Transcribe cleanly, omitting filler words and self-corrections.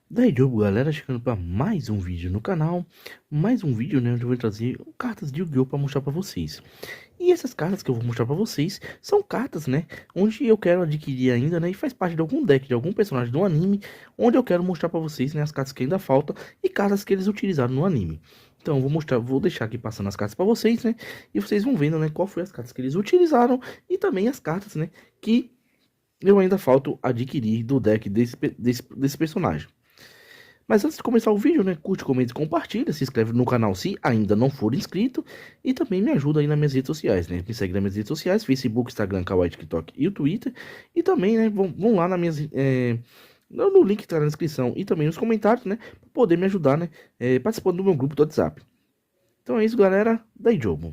Daí, Diogo, galera, chegando para mais um vídeo no canal. Mais um vídeo, né, onde eu vou trazer cartas de Yu-Gi-Oh! Para mostrar para vocês. E essas cartas que eu vou mostrar para vocês são cartas, né, onde eu quero adquirir ainda, né, e faz parte de algum deck, de algum personagem do anime, onde eu quero mostrar para vocês, né, as cartas que ainda faltam e cartas que eles utilizaram no anime. Então, eu vou mostrar, vou deixar aqui passando as cartas para vocês, né, e vocês vão vendo, né, qual foi as cartas que eles utilizaram e também as cartas, né, que eu ainda falto adquirir do deck desse personagem. Mas antes de começar o vídeo, né, curte, comenta e compartilha, se inscreve no canal se ainda não for inscrito e também me ajuda aí nas minhas redes sociais, né, me segue nas minhas redes sociais, Facebook, Instagram, Kawaii, TikTok e o Twitter, e também, né, vão lá nas minhas, no link que tá na descrição e também nos comentários, né, para poder me ajudar, né, participando do meu grupo do WhatsApp. Então é isso, galera, daí jogo.